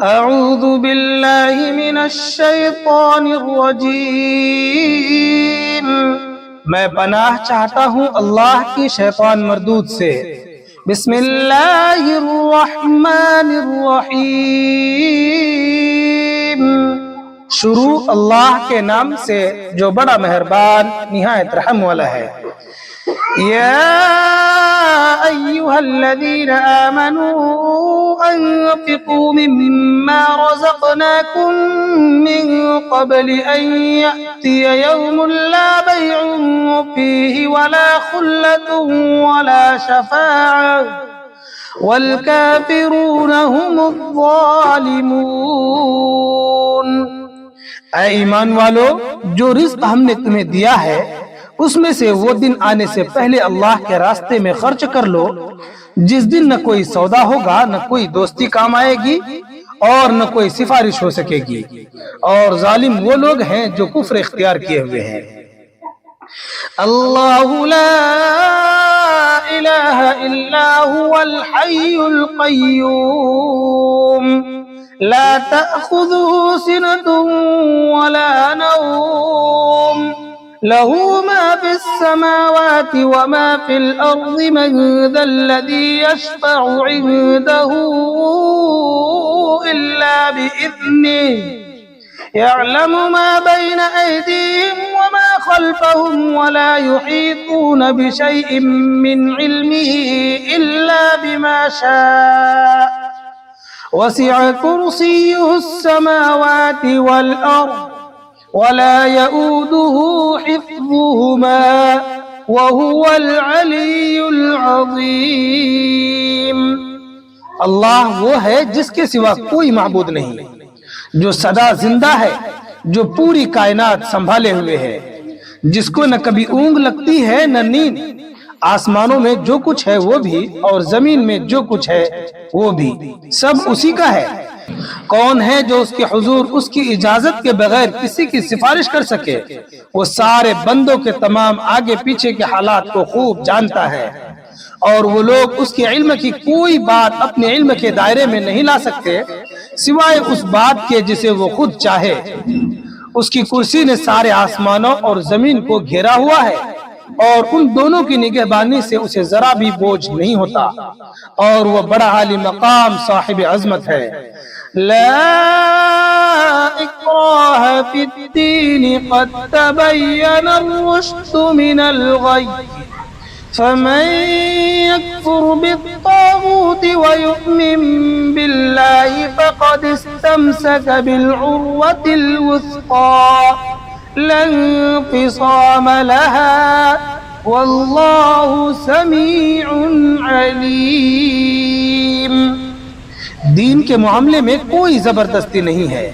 اعوذ باللہ من الشیطان الرجیم، میں پناہ چاہتا ہوں اللہ کی شیطان مردود سے۔ بسم اللہ الرحمن الرحیم، شروع اللہ کے نام سے جو بڑا مہربان نہایت رحم والا ہے۔ یا ایھا الذین آمنوا انفقوا مما رزقناکم من قبل ان یأتی یوم لا بیع فیہ ولا خلة ولا شفاعة والکافرون هم الظالمون۔ اے ایمان والو، جو رزق ہم نے تمہیں دیا ہے اس میں سے وہ دن آنے سے پہلے اللہ کے راستے میں خرچ کر لو، جس دن نہ کوئی سودا ہوگا، نہ کوئی دوستی کام آئے گی اور نہ کوئی سفارش ہو سکے گی، اور ظالم وہ لوگ ہیں جو کفر اختیار کیے ہوئے ہیں۔ اللہ لا الہ الا هو الحی القیوم لا تأخذه سنة ولا نوم له ما في السماوات وما في الأرض من ذا الذي يشفع عنده إلا بإذنه يعلم ما بين أيديهم وما خلفهم ولا يحيطون بشيء من علمه إلا بما شاء وسع كرسيه السماوات والأرض ولا يؤوده حفظهما وهو العلی العظیم۔ اللہ وہ ہے جس کے سوا کوئی معبود نہیں، جو سدا زندہ ہے، جو پوری کائنات سنبھالے ہوئے ہے، جس کو نہ کبھی اونگ لگتی ہے نہ نیند۔ آسمانوں میں جو کچھ ہے وہ بھی، اور زمین میں جو کچھ ہے وہ بھی، سب اسی کا ہے۔ کون ہے جو اس کے حضور اس کی اجازت کے بغیر کسی کی سفارش کر سکے؟ وہ سارے بندوں کے تمام آگے پیچھے کے حالات کو خوب جانتا ہے، اور وہ لوگ اس کے علم کی کوئی بات اپنے علم کے دائرے میں نہیں لا سکتے سوائے اس بات کے جسے وہ خود چاہے۔ اس کی کرسی نے سارے آسمانوں اور زمین کو گھیرا ہوا ہے، اور ان دونوں کی نگہبانی سے اسے ذرا بھی بوجھ نہیں ہوتا، اور وہ بڑا عالی مقام صاحب عظمت ہے۔ لا اکراہ فی الدین قد تبین الرشد من الغی فمن یکفر بالطاغوت ویؤمن باللہ فقد استمسک بالعروة الوثقى لا انفصام لها واللہ سمیع علیم۔ دین کے معاملے میں کوئی زبردستی نہیں ہے،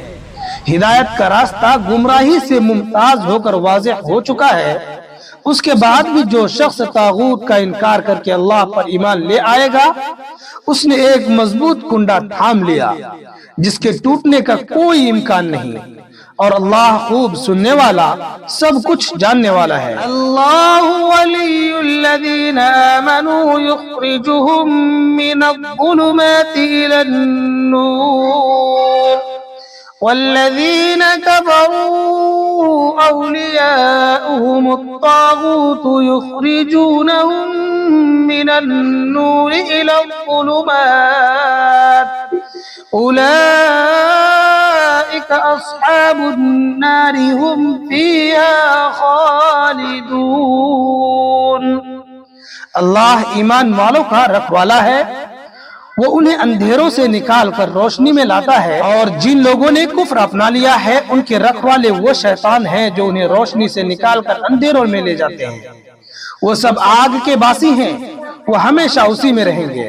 ہدایت کا راستہ گمراہی سے ممتاز ہو کر واضح ہو چکا ہے۔ اس کے بعد بھی جو شخص طاغوت کا انکار کر کے اللہ پر ایمان لے آئے گا، اس نے ایک مضبوط کنڈا تھام لیا جس کے ٹوٹنے کا کوئی امکان نہیں، اور اللہ خوب سننے والا، سب کچھ جاننے والا ہے۔ اللہ ولی الذین آمنوا یخرجهم من الظلمات الى النور والذین کفروا اولیاؤهم الطاغوت یخرجونهم من النور الى الظلمات اولئک اصحاب النار هم فیہا خالدون۔ اللہ ایمان والوں کا رکھوالا ہے، وہ انہیں اندھیروں سے نکال کر روشنی میں لاتا ہے، اور جن لوگوں نے کفر اپنا لیا ہے ان کے رکھوالے وہ شیطان ہیں جو انہیں روشنی سے نکال کر اندھیروں میں لے جاتے ہیں۔ وہ سب آگ کے باسی ہیں، وہ ہمیشہ اسی میں رہیں گے۔